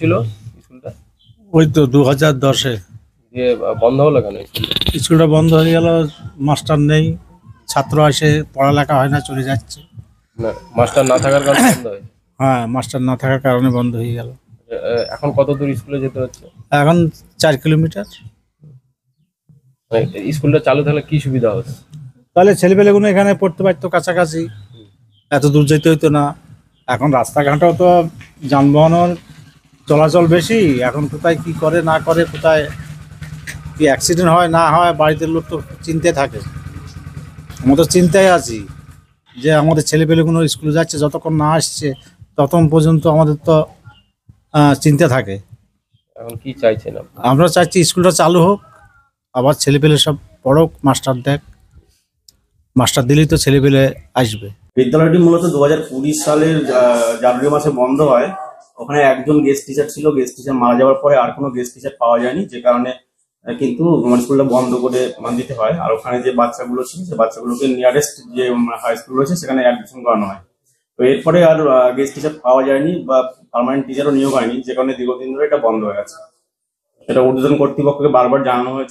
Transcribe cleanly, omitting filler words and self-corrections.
ছিল স্কুলটা? ওই তো 2010-এ দিয়ে বন্ধ হলো কেন স্কুলটা? স্কুলটা বন্ধ হয়ে গেল। মাস্টার নেই, ছাত্র আসে, পড়ালেখা হয় না, চলে যাচ্ছে। না, মাস্টার না থাকার কারণে বন্ধ হয়েছে। হ্যাঁ, মাস্টার না থাকার কারণে বন্ধ হয়ে গেল। এখন কত দূর স্কুলে যেতে হচ্ছে? এখন 4 কিলোমিটার। মানে স্কুলটা চালু থাকলে কি সুবিধা হতো? তাহলে ছেলেপেলেগুলো এখানে পড়তে পারতো কাছাকাছি, এত দূর যেতে হইতো না। এখন রাস্তাঘাটও তো যানবাহনের চলাচল বেশি, এখন কোথায় কি করে না করে, কোথায় কি অ্যাক্সিডেন্ট হয় না হয়, বাড়িতে লোক তো চিন্তায় থাকে। আমরা তো চিন্তায় আছি যে আমাদের ছেলেপেলেগুলো স্কুলে যাচ্ছে, যতক্ষণ না আসছে ততক্ষণ পর্যন্ত আমাদের তো চিন্তা থাকে। এখন কি চাইছেন আপনি? আমরা চাইছি স্কুলটা চালু হোক, আবার ছেলেপেলে সব পড়ুক, মাস্টার দেখ, মাস্টার দিলেই তো ছেলেপেলে আসবে। বিদ্যালয়টি মূলত 2020 সালের জানুয়ারি মাসে বন্ধ হয়। ওখানে একজন গেস্ট টিচার ছিল, গেস্ট টিচার মারা যাওয়ার পরে আর কোনো গেস্ট টিচার পাওয়া যায়নি, যে কারণে কিন্তু স্কুলটা বন্ধ করে দিতে হয়। আর ওখানে যে বাচ্চাগুলো ছিল, সে বাচ্চাগুলোকে নিয়ারেস্ট যে হাই স্কুল রয়েছে সেখানে অ্যাডমিশন করানো হয়। তো এরপরে আর গেস্ট টিচার পাওয়া যায়নি বা পার্মানেন্ট টিচারও নিয়োগ হয়নি, যে কারণে দীর্ঘদিন ধরে এটা বন্ধ হয়ে গেছে। এটা ঊর্ধ্বতন কর্তৃপক্ষকে বারবার জানানো হয়েছে।